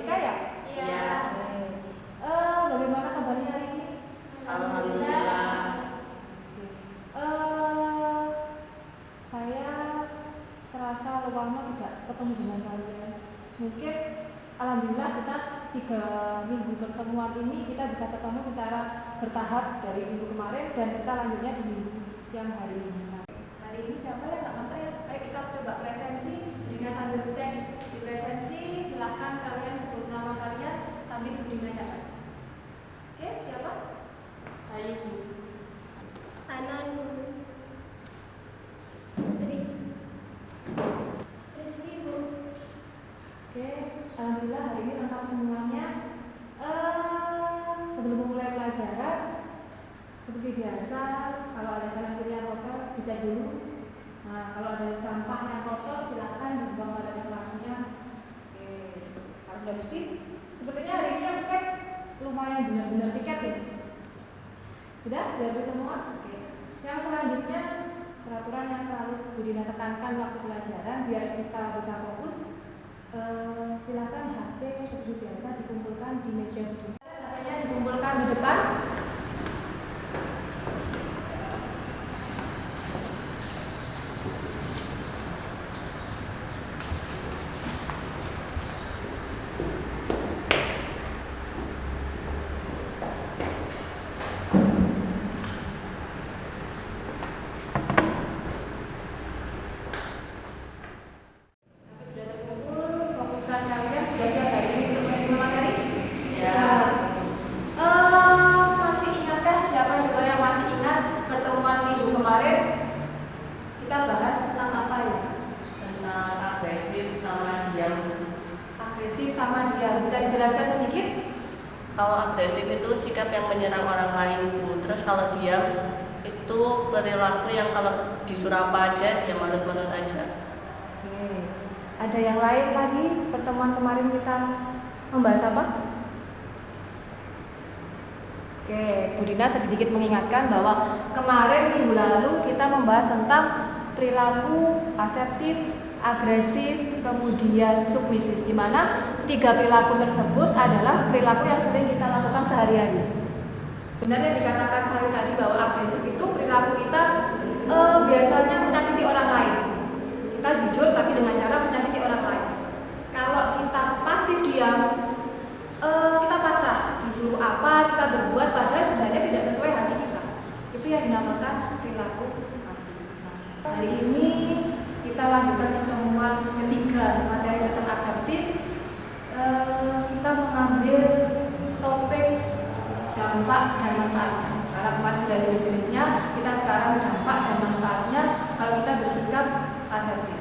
Monika ya? Iya. Bagaimana kabarnya hari ini? Alhamdulillah. Saya serasa lama tidak ketemu dengan kalian. Mungkin alhamdulillah kita 3 minggu pertemuan ini kita bisa ketemu secara bertahap dari minggu kemarin dan kita lanjutnya di minggu yang hari ini. Hari ini siapa yang nggak masuk ya? Ayo kita coba presensi. Budina sambil cek di presensi. Silahkan kalian sebut nama kalian sambil Budina catat. Oke, siapa? Saya Bu. Ananu. Putri. Rizky Bu. Oke, alhamdulillah hari ini lengkap semuanya. Sebelum memulai pelajaran, seperti biasa, kalau ada kanan-kiri yang kotor, dicek dulu. Nah, kalau ada sampah yang kotor, silahkan dibuang pada tempatnya. Oke, kalau sudah bersih, sepertinya hari ini yang pakai lumayan benar-benar piket ya. Sudah bersih semua? Oke. Yang selanjutnya, peraturan yang selalu Budina tekankan waktu pelajaran biar kita bisa fokus. Silakan HP seperti biasa dikumpulkan di meja Budina. HP-nya dikumpulkan di depan. Kalau agresif itu sikap yang menyerang orang lain, Bu. Terus kalau diam itu perilaku yang kalau disuruh apa aja ya manut-manut aja. Oke. Ada yang lain lagi? Pertemuan kemarin kita membahas apa? Oke, Budina sedikit mengingatkan bahwa kemarin minggu lalu kita membahas tentang perilaku asertif, agresif, kemudian submisif, di mana 3 perilaku tersebut adalah perilaku yang sering kita lakukan sehari-hari. Benar yang dikatakan saya tadi bahwa agresif itu perilaku kita biasanya menyakiti orang lain. Kita jujur tapi dengan cara menyakiti orang lain. Kalau kita pasif diam, kita pasrah, disuruh apa kita berbuat padahal sebenarnya tidak sesuai hati kita. Itu yang dinamakan perilaku pasif. Hari ini kita lanjutkan pertemuan ketiga materi tentang asertif. Kita mengambil topik dampak dan manfaatnya. Karena kemarin sudah jenis-jenisnya, kita sekarang dampak dan manfaatnya kalau kita bersikap asertif.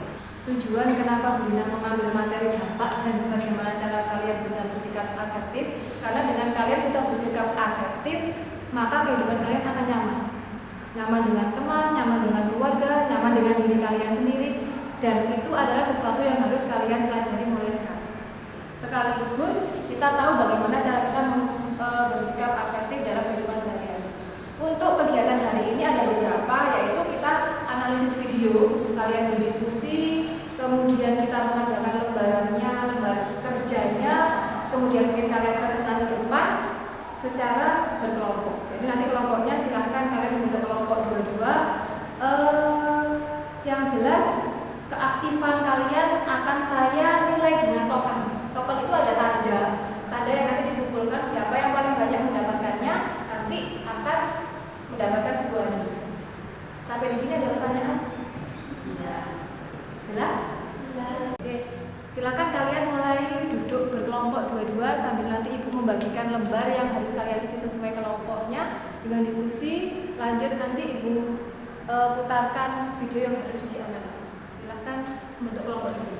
Tujuan kenapa Budina mengambil materi dampak dan bagaimana cara kalian bisa bersikap asertif? Karena dengan kalian bisa bersikap asertif, maka kehidupan kalian akan nyaman. Nyaman dengan teman, nyaman dengan keluarga, nyaman dengan diri kalian sendiri. Dan itu adalah sesuatu yang harus kalian pelajari mulai sekarang. Sekaligus kita tahu bagaimana cara kita bersikap asertif dalam kehidupan sehari-hari. Untuk kegiatan hari ini ada beberapa, yaitu kita analisis video, kalian berdiskusi, kemudian kita mengerjakan lembarannya, lembar kerjanya, kemudian mungkin kalian presentasi ke depan secara berkelompok. Jadi nanti kelompoknya silahkan kalian membentuk kelompok 2-2. Yang jelas keaktifan kalian akan saya nilai dengan token. Token itu ada tanda yang nanti dikumpulkan, siapa yang paling banyak mendapatkannya nanti akan mendapatkan sebuah hadiah. Sampai di sini ada pertanyaan? Ya. Jelas? Oke, silakan kalian mulai duduk berkelompok 2-2 sambil nanti Ibu membagikan lembar yang harus kalian isi sesuai kelompoknya dengan diskusi. Lanjut nanti Ibu putarkan video yang harus dianalisis. Silakan membentuk kelompok dulu.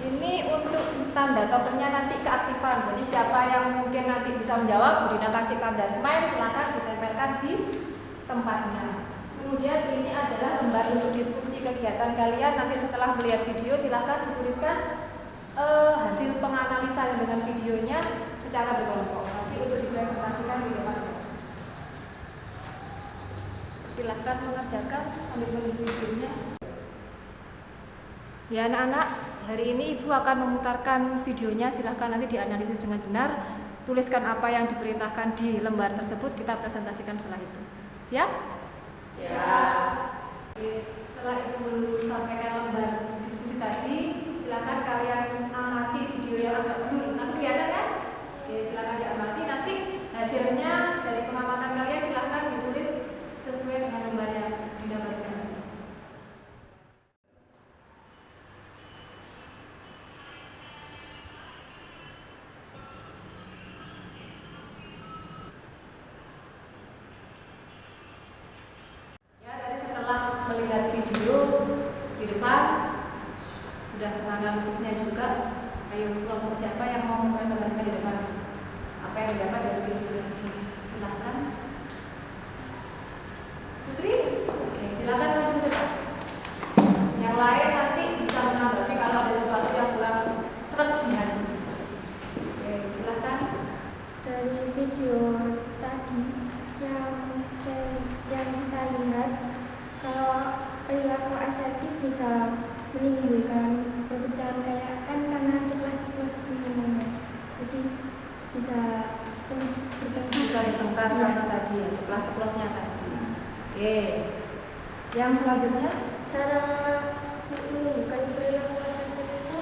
Ini untuk tanda tokennya nanti keaktifan. Jadi siapa yang mungkin nanti bisa menjawab, Budina kasih tanda smile, silakan ditempelkan di tempatnya. Kemudian ini adalah lembar untuk diskusi kegiatan kalian. Nanti setelah melihat video, silakan dituliskan hasil penganalisan dengan videonya secara berkelompok. Nanti untuk dipresentasikan di depan kelas. Silahkan mengerjakan sambil menunggu videonya. Ya anak-anak, hari ini Ibu akan memutarkan videonya, silahkan nanti dianalisis dengan benar. Tuliskan apa yang diperintahkan di lembar tersebut, kita presentasikan setelah itu. Siap? Siap. Oke, setelah Ibu sampaikan lembar diskusi tadi, silahkan kalian amati video yang agak blur. Nanti kelihatan kan? Oke, silahkan diamati. Nanti hasilnya dari pengamatan kalian silahkan ditulis sesuai dengan lembar yang didapatkan. Melihat video di depan sudah menganalisisnya juga. Ayo kelompok siapa yang mau mempresentasikan di depan apa yang didapat dari video ini? Silakan Putri. Oke, silakan maju ke depan. Yang lain nanti bisa menanggapi kalau ada sesuatu yang kurang seret di hati. Oke, silakan. Dari video tadi yang kita lihat, kalau perilaku asertif bisa menimbulkan perpecahan kayak kan karena ceplas-ceplos ngomongnya, jadi bisa ditengkar karena tadi ya ceplas-ceplosnya tadi. Oke, yang selanjutnya cara menunjukkan perilaku asertif itu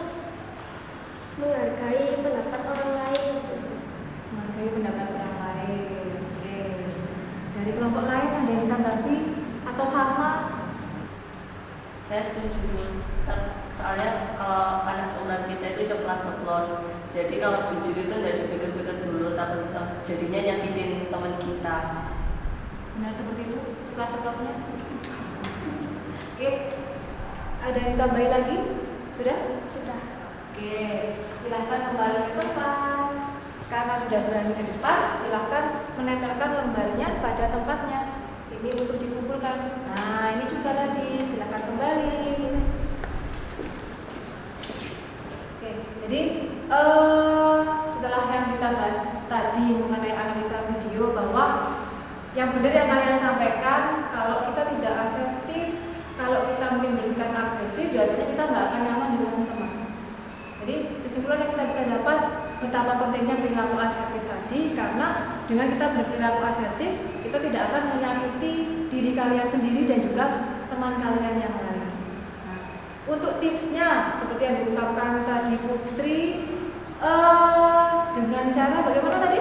menghargai pendapat orang lain. Menghargai pendapat orang lain. Oke, dari kelompok lain ada yang ditanggapi atau sama? Saya setuju. Soalnya kalau anak seumuran kita itu ceplas-ceplos. Jadi kalau jujur itu nggak dipikir-pikir dulu, takut jadinya nyakitin teman kita. Benar seperti itu, ceplas-ceplosnya. Oke, ada yang ditambahi lagi? Sudah? Sudah. Oke, silahkan kembali ke tempat. Karena sudah berani ke depan, silahkan menempelkan lembarnya pada tempatnya. Ini untuk dikumpulkan. Nah, ini juga tadi, silakan kembali. Oke, jadi setelah yang kita bahas tadi mengenai analisa video bahwa yang benar yang kalian sampaikan, kalau kita tidak asertif, kalau kita mungkin bersikap agresif, biasanya kita nggak akan nyaman dengan teman. Jadi kesimpulan yang kita bisa dapat betapa pentingnya perilaku asertif tadi, karena dengan kita berperilaku asertif, kita tidak akan menyakiti diri kalian sendiri dan juga teman kalian yang lain. Nah, untuk tipsnya seperti yang diungkapkan tadi Putri, dengan cara bagaimana tadi?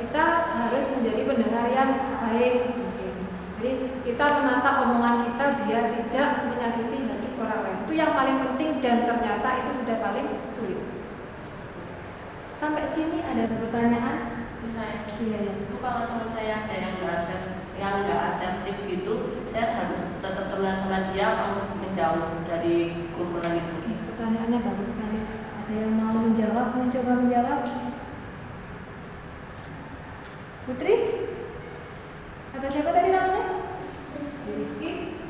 Kita harus menjadi pendengar yang baik. Jadi kita menata omongan kita biar tidak menyakiti hati orang lain. Itu yang paling penting dan ternyata itu sudah paling sulit. Sampai sini ada pertanyaan? Saya Iya. itu kalau teman saya ada yang nggak asertif gitu, saya harus tetap temenan sama dia atau menjauh dari kumpulan itu. Oke, pertanyaannya bagus sekali. Ada yang mau menjawab, mencoba menjawab? Putri? Atau siapa tadi namanya? Rizky.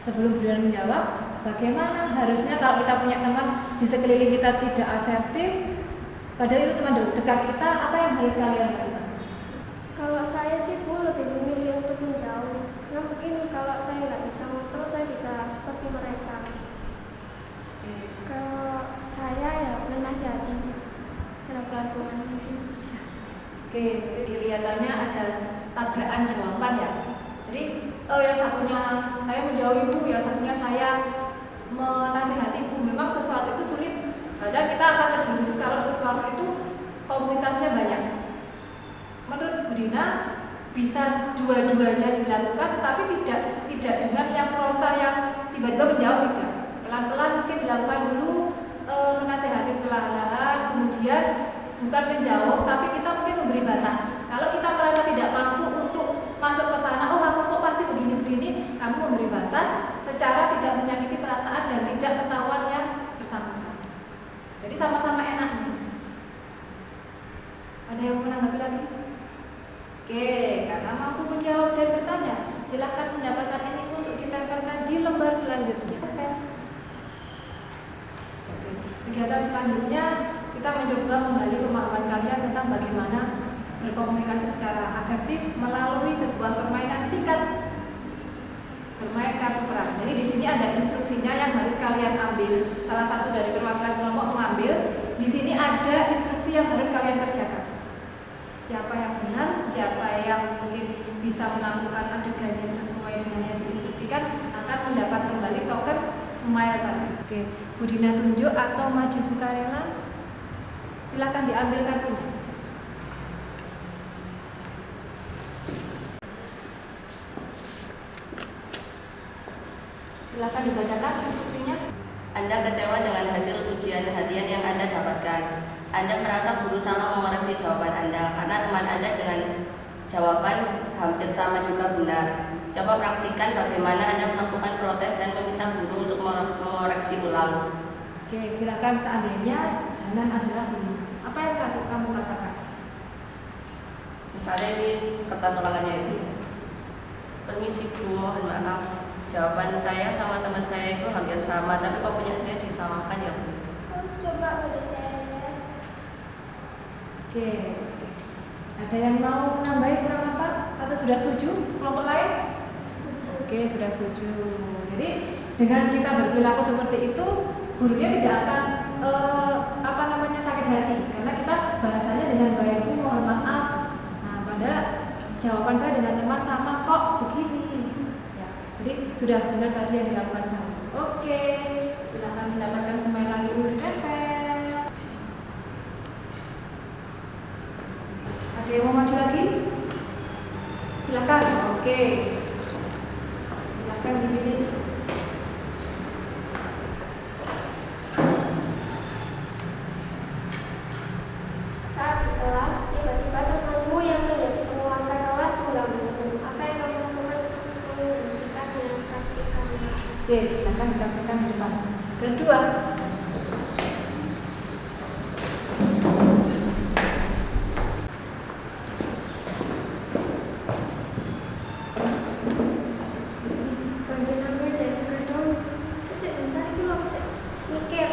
Sebelum beliau menjawab, bagaimana harusnya kalau kita punya teman di sekeliling kita tidak asertif, padahal itu teman dekat kita, apa yang harus kalian lakukan? Kalau saya sih Bu lebih memilih untuk menjauh. Nah mungkin kalau saya nggak bisa kontrol, saya bisa seperti mereka. Kalau saya ya menasihati cara pelan-pelan mungkin bisa. Oke, kelihatannya ada tabrakan jawaban ya. Jadi, yang satunya saya menjauhi Bu, yang satunya saya menasihati Bu. Memang sesuatu itu sulit. Padahal kita akan terjerumus kalau sesuatu itu komunitasnya banyak. Menurut Bu Dina bisa dua-duanya dilakukan, tapi tidak dengan yang frontal yang tiba-tiba menjauh, tidak. Pelan-pelan mungkin dilakukan dulu, menasihati perlahan-lahan, kemudian bukan menjauh, tapi kita mungkin memberi batas. Kalau kita merasa tidak mampu untuk masuk ke sana, oh kamu kok pasti begini-begini, kamu memberi batas secara tidak menyakiti perasaan dan tidak ketahuan yang bersangkutan. Jadi sama-sama enak. Ada yang mau menanggapi lagi? Oke, karena mampu menjawab dan bertanya, silakan mendapatkan ini untuk ditempelkan di lembar selanjutnya. Oke. Kegiatan selanjutnya kita mencoba menggali pemahaman kalian tentang bagaimana berkomunikasi secara asertif melalui sebuah permainan singkat. bermain kartu peran. Jadi di sini ada instruksinya yang harus kalian ambil. Salah satu dari perwakilan kelompok mengambil. Di sini ada instruksi yang harus kalian kerjakan. Siapa yang benar, siapa yang mungkin bisa melakukan adegannya sesuai dengan yang diinstruksikan akan mendapat kembali token smile tadi. Oke, Bu Dina tunjuk atau maju sukarela? Silakan diambil kartunya. Silakan dibacakan instruksinya. Anda kecewa dengan hasil ujian harian yang Anda dapatkan. Anda merasa guru salah mengoreksi jawaban Anda karena teman Anda dengan jawaban hampir sama juga benar. Coba praktikkan bagaimana Anda melakukan protes dan meminta guru untuk mengoreksi ulang. Oke, silakan. Seandainya Janan adalah guru, apa yang kamu katakan? Misalnya ini kertas ulangannya ini. Permisi Bu, mohon maaf. Jawaban saya sama teman saya itu hampir sama, tapi kok punya saya disalahkan ya Bu? Coba boleh saya lihat. Oke, ada yang mau nambahin kurang apa? Atau sudah setuju kelompok lain? Oke, sudah setuju. Jadi dengan kita berperilaku seperti itu, gurunya tidak akan sakit hati karena kita bahasanya dengan baik, Bu, mohon maaf. Nah, padahal jawaban saya dengan teman sama kok begini. Ya, jadi sudah benar tadi yang dilakukan sama. Oke, silakan mendapatkan smile lagi udah tempel. Ada yang mau maju lagi? Silakan. Oke. Silakan dipilih. Saat di kelas, tiba-tiba temanmu yang menjadi penguasa kelas mengganggu. Apa yang kamu lakukan untuk menghentikan dengan praktikannya? Oke, silakan dipraktikkan di depan. Kedua. Bagaimana jadi kadang sebentar itu aku mikir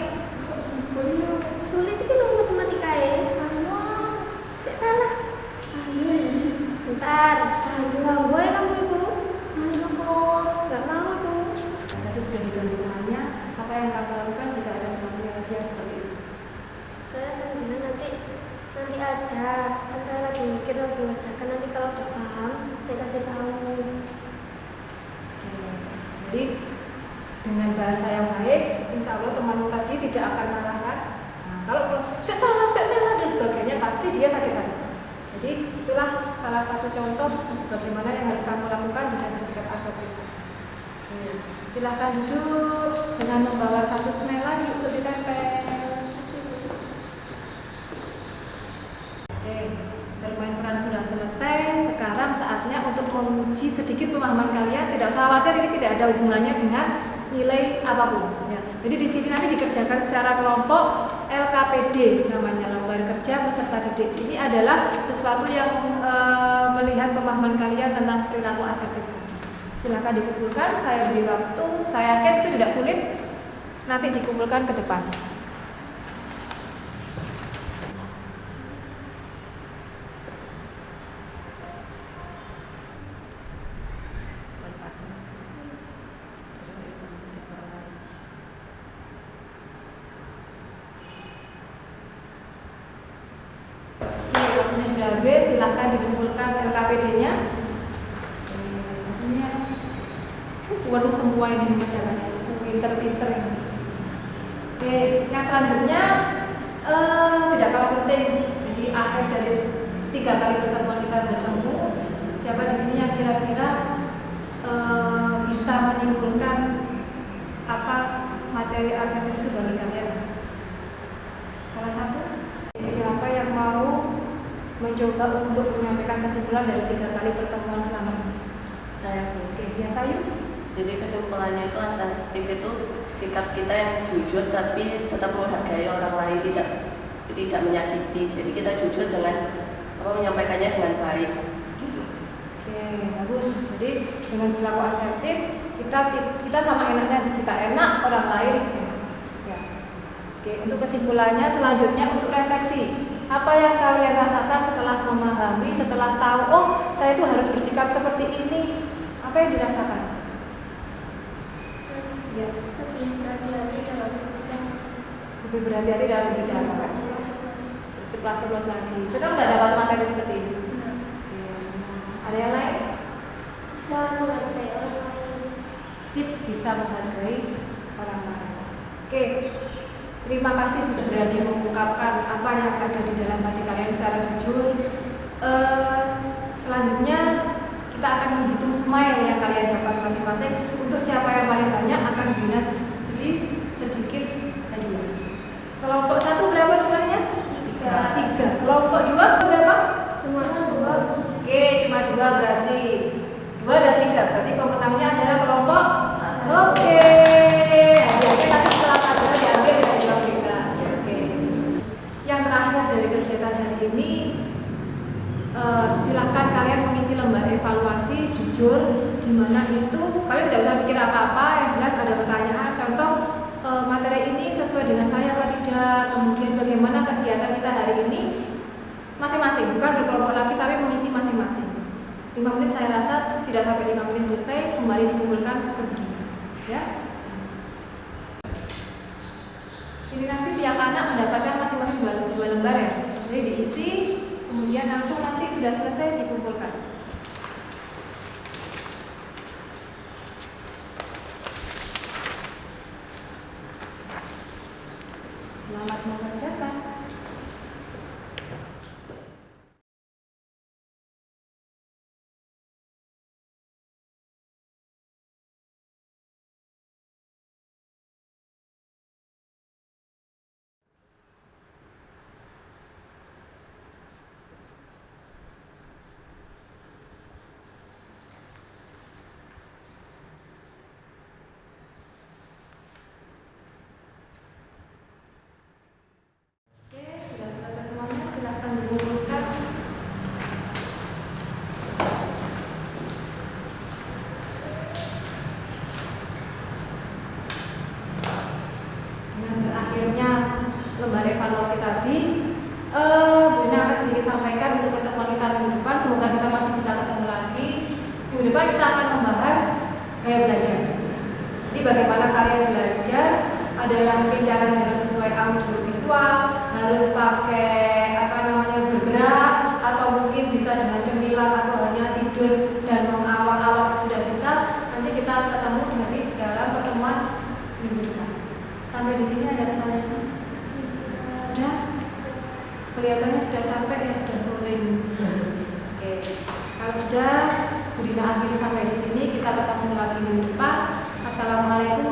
sebetulnya sulit itu loh matematika ya. Setelah bentar, gue kamu itu nggak mau tuh. Tadi sudah diganti temannya. Apa yang kamu lakukan jika ada temanmu yang lagi seperti itu? Saya kan nanti aja. Kan saya lagi mikir lagi bacakan nanti kalau udah paham saya kasih tahu. Jadi dengan bahasa yang baik, insya Allah temanmu tadi tidak akan marah. Nah, kalau setelah dan sebagainya pasti dia sakit hati. Jadi itulah salah satu contoh bagaimana yang harus kamu lakukan dengan bersikap asertif. Silahkan duduk dengan membawa satu smile lagi untuk ditempel. Oke, bermain peran sudah selesai. Sekarang saatnya untuk menguji sedikit pemahaman kalian. Tidak usah khawatir, ini tidak ada hubungannya dengan nilai apapun. Ya. Jadi di sini nanti dikerjakan secara kelompok LKPD, namanya lembar kerja peserta didik. Ini adalah sesuatu yang melihat pemahaman kalian tentang perilaku asertif. Silakan dikumpulkan. Saya beri waktu. Saya yakin itu tidak sulit. Nanti dikumpulkan ke depan. Waktunya sudah habis, silahkan dikumpulkan LKPD-nya. Waduh, semua ini masyarakat pinter-pinter ini. Oke, yang selanjutnya tidak kalah penting. Jadi akhir dari 3 kali pertemuan kita bertemu, siapa di sini yang kira-kira bisa menyimpulkan apa materi asertif itu bagi kalian? Salah satu? Siapa yang mau mencoba untuk menyampaikan kesimpulan dari 3 kali pertemuan selama ini? Saya Bu. Oke, biasa yuk. Jadi kesimpulannya itu asertif itu sikap kita yang jujur tapi tetap menghargai orang lain, tidak menyakiti. Jadi kita jujur dengan menyampaikannya dengan baik. Oke, bagus. Jadi dengan perilaku asertif kita sama enaknya kita enak, orang lain enak. Ya. Oke, untuk kesimpulannya selanjutnya untuk refleksi. Apa yang kalian rasakan setelah memahami, setelah tahu, oh saya itu harus bersikap seperti ini. Apa yang dirasakan? Ya. lebih berhati-hati dalam berbicara. Lebih berhati-hati dalam berbicara. Nggak ceplas-ceplas. Ceplas-ceplos lagi. Senang nggak dapat materi seperti ini? Senang. Iya, senang. Ada yang lain? Bisa menghargai orang lain. Sip, bisa menghargai orang lain. Oke, terima kasih sudah berani mengungkapkan apa yang ada di dalam hati kalian secara jujur. Selanjutnya kita akan menghitung smile yang kalian dapat masing-masing. Untuk siapa yang paling banyak akan beri sedikit hadiah. Kelompok 1 berapa jumlahnya? 3. Kelompok 2 berapa? Cuma 2. Oke, cuma 2 berarti 2 dan 3. Berarti pemenangnya adalah kelompok. Oke. Hadiahnya nanti setelah pelajaran diambil dari mereka. Oke. Yang terakhir dari kegiatan hari ini, silakan kalian mengisi lembar evaluasi jujur, di mana itu kalian tidak usah pikir apa-apa, yang jelas ada pertanyaan. Contoh, materi ini sesuai dengan saya apa tidak, kemudian bagaimana kegiatan kita hari ini masing-masing, bukan berkelompok lagi tapi mengisi masing-masing. 5 menit saya rasa tidak sampai 5 menit selesai, kembali dikumpulkan ke begini ya. Ini nanti tiap anak mendapatkan masing-masing 2 lembar ya, jadi diisi kemudian langsung nanti sudah selesai dikumpulkan. Selamat mengerjakan. Oke, sudah selesai semuanya, silakan dikumpulkan. Dengan berakhirnya lembar evaluasi tadi, Bu Ina akan sedikit sampaikan untuk pertemuan kita minggu depan. Semoga kita masih bisa ketemu lagi. Minggu depan kita akan membahas gaya belajar. Jadi bagaimana kalian belajar? Ada yang mungkin jangan dengan sesuai audio visual, harus pakai bergerak, atau mungkin bisa dengan cemilan atau hanya tidur dan mengawal-awal sudah bisa. Nanti kita ketemu dari dalam pertemuan minggu depan. Sampai di sini ada pertanyaan? Sudah? Kelihatannya sudah sampai ya, sudah sore ini. Oke. Kalau sudah, Bu Dina akhiri sampai di sini. Kita ketemu lagi minggu depan. Assalamualaikum